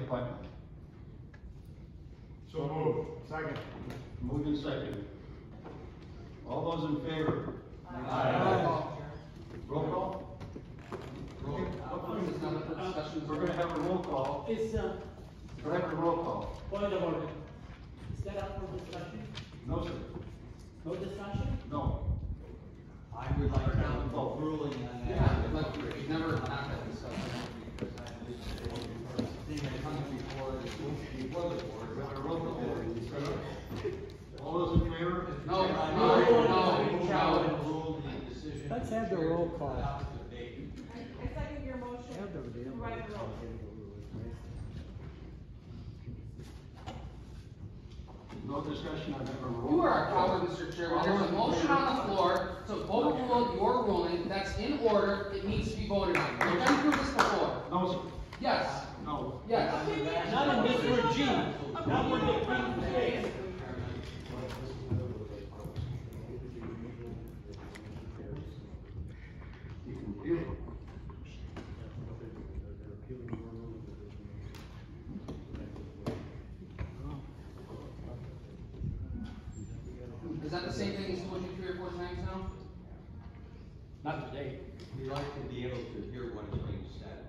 appointment? So moved. Second. Moved and seconded. All those in favor? Aye. Roll call? We're gonna have a roll call. Is, We're gonna have a roll call. point of order. Is that up for discussion? No, sir. No discussion? No. I would like to have a ruling on that. Yeah, but we've never had that discussion. Thing that comes before the board. We're gonna roll call. All those in favor? No. Rule the decision. Let's have the roll call. I second your motion to write the roll. No discussion on that. You are a coward, Mr. Chairman. There's a motion on the floor to overrule your ruling. That's in order. It needs to be voted on. We've been through this before. No, sir. Yes. No. Yes. Not in this regime. Not in the regime. You can appeal. Is that the same thing he's told you 3 or 4 times now? Not today. We'd like to be able to hear what is being said.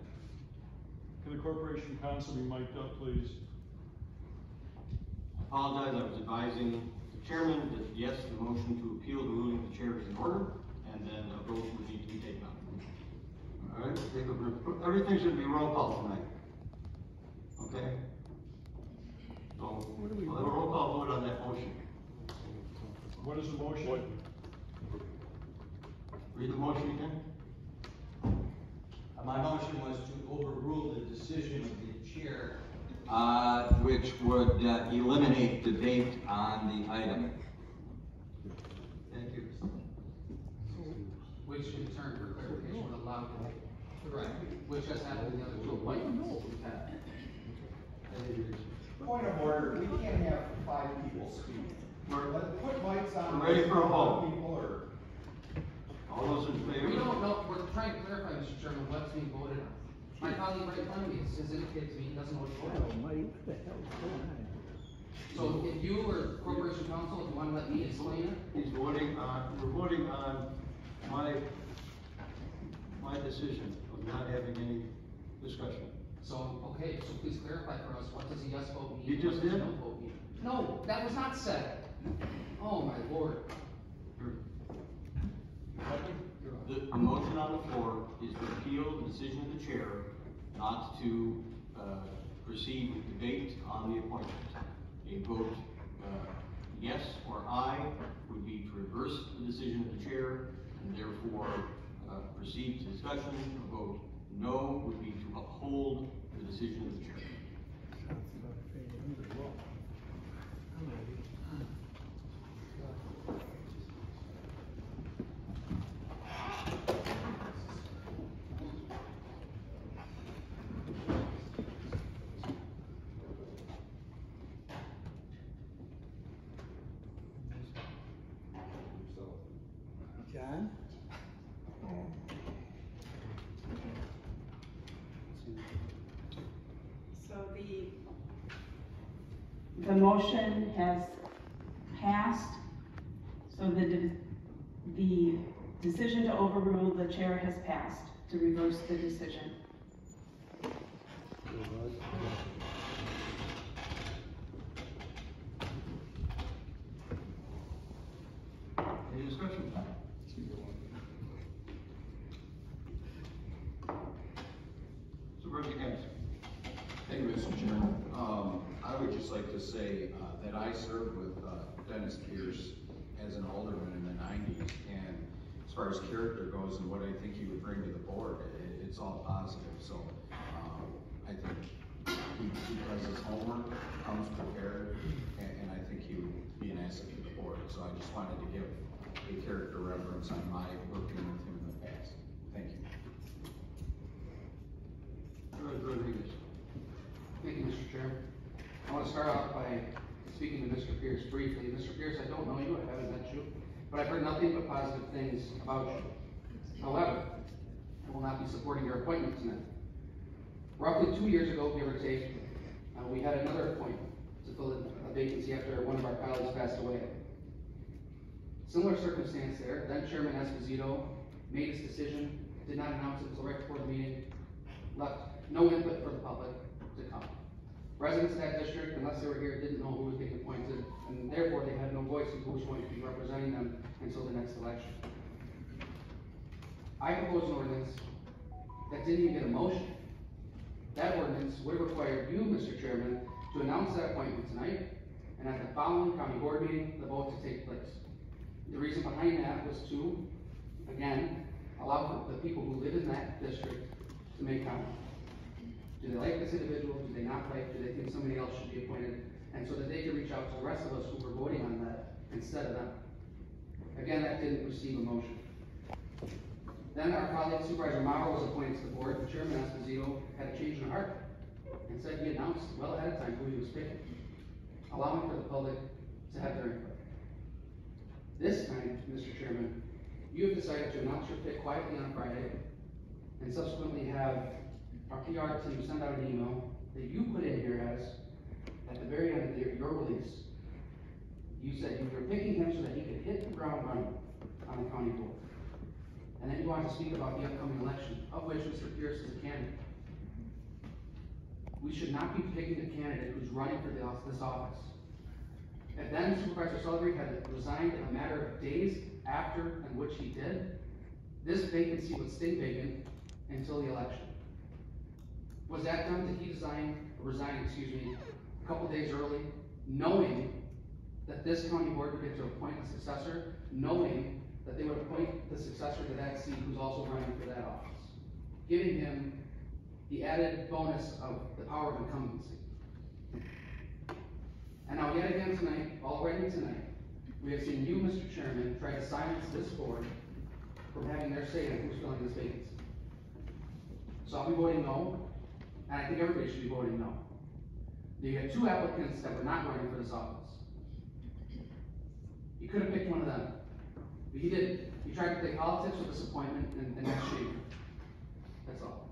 Can the corporation counsel be mic'd up, please? Apologize, I was advising the chairman that yes, the motion to appeal the ruling of the chair is in order, and then a vote would need to be taken up. All right, everything should be roll call tonight. Okay? So, we'll have a roll call vote on that motion. What is the motion? Read the motion again. My motion was to overrule the decision of the chair. Which would eliminate debate on the item. Thank you. Which in turn for clarification would allow debate. Correct. Which has happened in the other 2 appointments we've had. Point of order, we can't have 5 people speak. Put mics on. We're ready for a vote. People or. All those in favor? We don't know, we're trying to clarify, Mr. Chairman, what's being voted on. My colleague right in front of me has indicated to me he doesn't know what's voted on. Mike, what the hell is going on? So if you or Corporation Counsel, if you want to let me explain it? He's voting on, we're voting on my decision of not having any discussion. So, okay, so please clarify for us, what does a yes vote mean? You just What does a did. no vote mean? No, that was not said. Oh, my lord. The motion on the floor is to appeal the decision of the chair not to proceed with debate on the appointment. A vote yes or aye would be to reverse the decision of the chair and therefore proceed to discussion. A vote no would be to uphold the decision of the chair. John? So the motion has passed, so the decision to overrule the chair has passed, to reverse the decision. Any discussion? Thank you, Mr. Chairman. I would just like to say that I served with Dennis Pierce as an alderman in the 90s, and as far as character goes and what I think he would bring to the board, it's all positive. So I think he does his homework, comes prepared, and I think he would be an asset to the board. So I just wanted to give a character reference on my working with him in the past. Thank you. Thank you, Mr. Chairman. I want to start off by speaking to Mr. Pierce briefly. Mr. Pierce, I don't know you, I haven't met you, but I've heard nothing but positive things about you. However, I will not be supporting your appointment tonight. Roughly 2 years ago, give or take, vacancy after one of our colleagues passed away. Similar circumstance there, then Chairman Esposito made his decision, did not announce it until right before the meeting, left no input for the public to come. Residents of that district, unless they were here, didn't know who was being appointed, and therefore they had no voice in who was going to be representing them until the next election. I proposed an ordinance that didn't even get a motion. That ordinance would have required you, Mr. Chairman, to announce that appointment tonight, and at the following county board meeting, the vote to take place. The reason behind that was to, again, allow the people who live in that district to make comment. Do they like this individual? Do they not like? Do they think somebody else should be appointed? And so that they can reach out to the rest of us who were voting on that instead of them. Again, that didn't receive a motion. Then our colleague Supervisor Maurer was appointed to the board. Chairman Esposito had a change in heart and said he announced well ahead of time who he was picking, allowing for the public to have their input. This time, Mr. Chairman, you have decided to announce your pick quietly on Friday and subsequently have our PR team send out an email that you put in here as, at the very end of your release, you said you were picking him so that he could hit the ground running on the county board. And then you wanted to speak about the upcoming election, of which Mr. Pierce is a candidate. We should not be picking a candidate who's running for this office. If then Supervisor Sullivan had resigned in a matter of days after and which he did, this vacancy would stay vacant until the election. Was that done? Did he resign, a couple days early, knowing that this county board would get to appoint a successor, knowing that they would appoint the successor to that seat who's also running for that office, giving him the added bonus of the power of incumbency. And now yet again tonight, already tonight, we have seen you, Mr. Chairman, try to silence this board from having their say in who's filling this vacancy. So I'll be voting no, and I think everybody should be voting no. You had two applicants that were not running for this office. You could have picked one of them, but he didn't. He tried to play politics with this appointment, and that's shameful. That's all.